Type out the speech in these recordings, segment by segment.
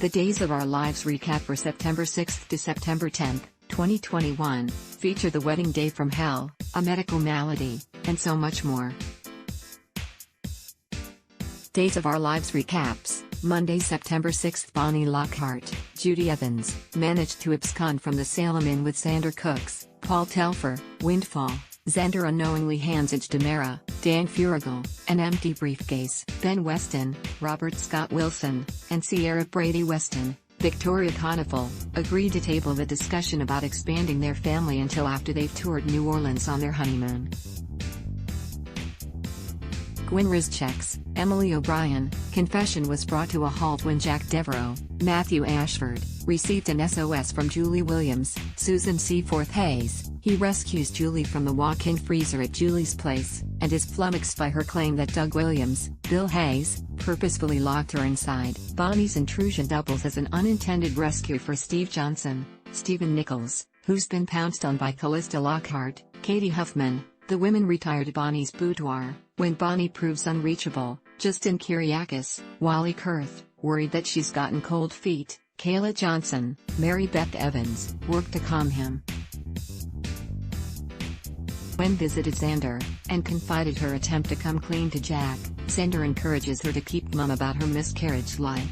The Days of Our Lives recap for September 6 to September 10, 2021, feature the wedding day from hell, a medical malady, and so much more. Days of Our Lives recaps. Monday, September 6, Bonnie Lockhart, Judy Evans, managed to abscond from the Salem Inn with Xander Cooks, Paul Telfer, Windfall. Xander unknowingly hands it to Mara, Dan Furigal, an empty briefcase. Ben Weston, Robert Scott Wilson, and Sierra Brady Weston, Victoria Conifal, agree to table the discussion about expanding their family until after they've toured New Orleans on their honeymoon. Gwyn Rizchek's, Emily O'Brien, confession was brought to a halt when Jack Devereaux, Matthew Ashford, received an SOS from Julie Williams, Susan Seaforth Hayes. He rescues Julie from the walk-in freezer at Julie's place, and is flummoxed by her claim that Doug Williams, Bill Hayes, purposefully locked her inside. Bonnie's intrusion doubles as an unintended rescue for Steve Johnson, Stephen Nichols, who's been pounced on by Callista Lockhart, Katie Huffman. The women retire to Bonnie's boudoir, when Bonnie proves unreachable. Justin Kyriakis, Wally Kurth, worried that she's gotten cold feet. Kayla Johnson, Mary Beth Evans, work to calm him. When visited Xander, and confided her attempt to come clean to Jack, Xander encourages her to keep mum about her miscarriage lie.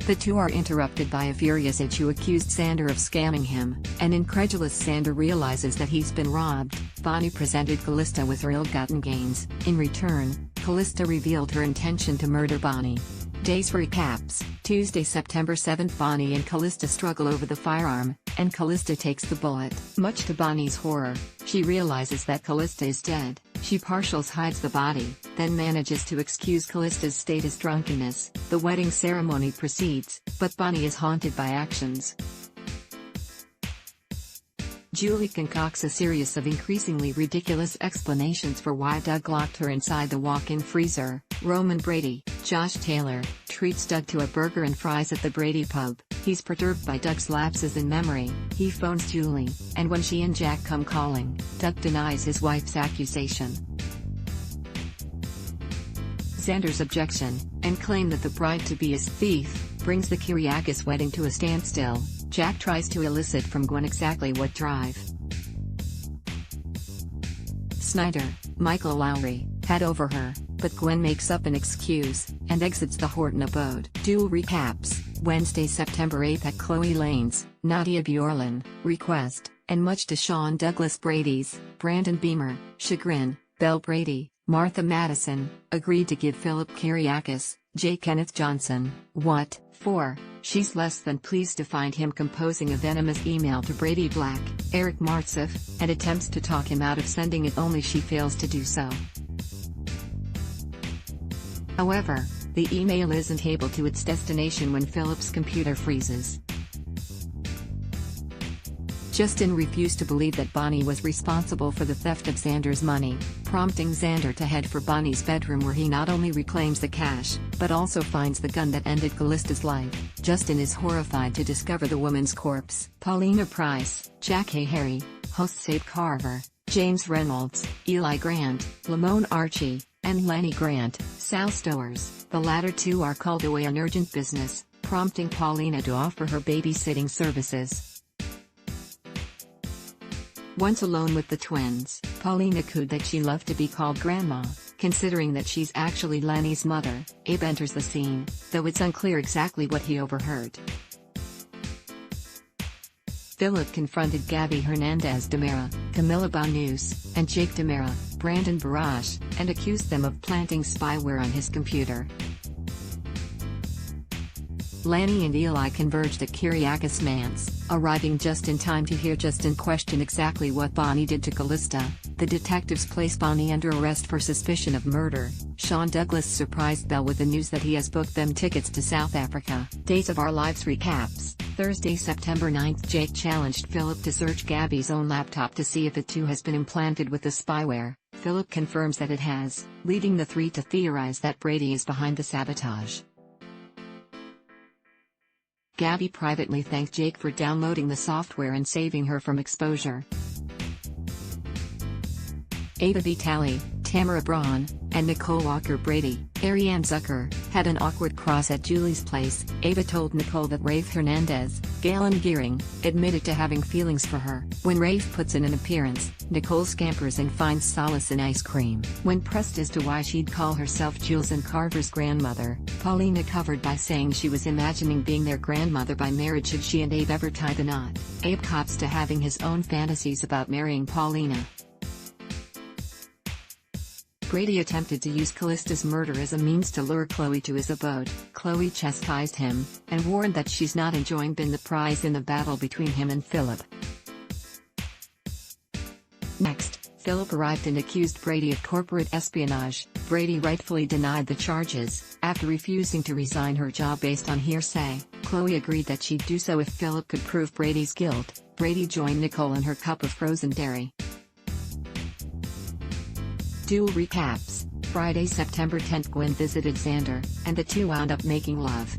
The two are interrupted by a furious Edge who accused Xander of scamming him. An incredulous Xander realizes that he's been robbed. Bonnie presented Callista with her ill-gotten gains. In return, Callista revealed her intention to murder Bonnie. Days recaps. Tuesday, September 7, Bonnie and Callista struggle over the firearm, and Callista takes the bullet. Much to Bonnie's horror, she realizes that Callista is dead. She partials hides the body, then manages to excuse Callista's state as drunkenness. The wedding ceremony proceeds, but Bonnie is haunted by actions. Julie concocts a series of increasingly ridiculous explanations for why Doug locked her inside the walk-in freezer. Roman Brady, Josh Taylor, treats Doug to a burger and fries at the Brady pub. He's perturbed by Doug's lapses in memory. He phones Julie, and when she and Jack come calling, Doug denies his wife's accusation. Xander's objection, and claim that the bride-to-be is thief, brings the Kyriakis wedding to a standstill. Jack tries to elicit from Gwyn exactly what drive Snyder, Michael Lowry, had over her, but Gwyn makes up an excuse, and exits the Horton abode. Duel recaps. Wednesday, September 8 at Chloe Lane's, Nadia Bjorlin, request, and much to Sean Douglas Brady's, Brandon Beamer, chagrin, Belle Brady, Martha Madison, agreed to give Philip Kyriakis, J. Kenneth Johnson, what for. She's less than pleased to find him composing a venomous email to Brady Black, Eric Martseff, and attempts to talk him out of sending it, only she fails to do so. However, the email isn't able to its destination when Philip's computer freezes. Justin refused to believe that Bonnie was responsible for the theft of Xander's money, prompting Xander to head for Bonnie's bedroom, where he not only reclaims the cash, but also finds the gun that ended Callista's life. Justin is horrified to discover the woman's corpse. Paulina Price, Jack Harry, hosts Abe Carver, James Reynolds, Eli Grant, Lamone Archie, and Lenny Grant, Sal Stowers. The latter two are called away on urgent business, prompting Paulina to offer her babysitting services. Once alone with the twins, Paulina cooed that she loved to be called Grandma, considering that she's actually Lenny's mother. Abe enters the scene, though it's unclear exactly what he overheard. Philip confronted Gabby Hernandez Demera, Camila Banus, and Jake Demera, Brandon Barash, and accused them of planting spyware on his computer. Lanny and Eli converged at Kyriakis Manse, arriving just in time to hear Justin question exactly what Bonnie did to Callista. The detectives place Bonnie under arrest for suspicion of murder. Sean Douglas surprised Belle with the news that he has booked them tickets to South Africa. Days of Our Lives recaps. Thursday, September 9, Jake challenged Philip to search Gabby's own laptop to see if it too has been implanted with the spyware. Philip confirms that it has, leading the three to theorize that Brady is behind the sabotage. Gabby privately thanked Jake for downloading the software and saving her from exposure. Ada Vitale, Tamara Braun, and Nicole Walker-Brady. Ariane Zucker had an awkward cross at Julie's place. Ava told Nicole that Rafe Hernandez, Galen Gearing, admitted to having feelings for her. When Rafe puts in an appearance, Nicole scampers and finds solace in ice cream. When pressed as to why she'd call herself Jules and Carver's grandmother, Paulina covered by saying she was imagining being their grandmother by marriage should she and Abe ever tie the knot. Abe cops to having his own fantasies about marrying Paulina. Brady attempted to use Callista's murder as a means to lure Chloe to his abode. Chloe chastised him, and warned that she's not enjoying being the prize in the battle between him and Philip. Next, Philip arrived and accused Brady of corporate espionage. Brady rightfully denied the charges. After refusing to resign her job based on hearsay, Chloe agreed that she'd do so if Philip could prove Brady's guilt. Brady joined Nicole in her cup of frozen dairy. Duel recaps. Friday, September 10th, Gwen visited Xander, and the two wound up making love.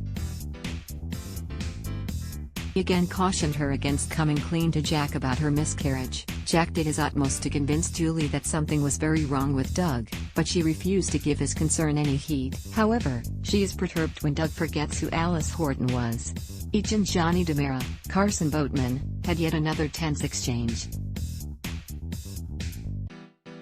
He again cautioned her against coming clean to Jack about her miscarriage. Jack did his utmost to convince Julie that something was very wrong with Doug, but she refused to give his concern any heed. However, she is perturbed when Doug forgets who Alice Horton was. Each and Johnny DiMera, Carson Boatman, had yet another tense exchange.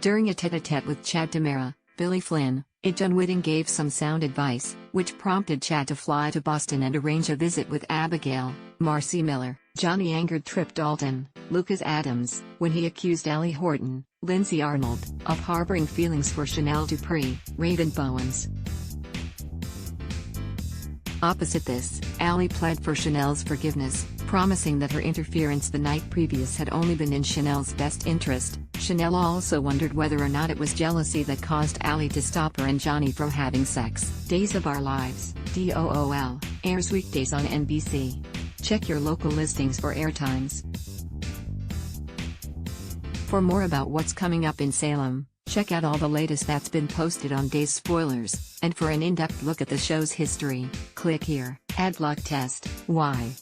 During a tete-a-tete with Chad DiMera, Billy Flynn, John Whitting gave some sound advice, which prompted Chad to fly to Boston and arrange a visit with Abigail, Marcy Miller. Johnny angered Trip Dalton, Lucas Adams, when he accused Allie Horton, Lindsay Arnold, of harboring feelings for Chanel Dupree, Raven Bowens. Opposite this, Allie pled for Chanel's forgiveness, promising that her interference the night previous had only been in Chanel's best interest. Chanel also wondered whether or not it was jealousy that caused Allie to stop her and Johnny from having sex. Days of Our Lives, DOOL, airs weekdays on NBC. Check your local listings for airtimes. For more about what's coming up in Salem, check out all the latest that's been posted on Days Spoilers, and for an in-depth look at the show's history, click here. Ad block test. Why?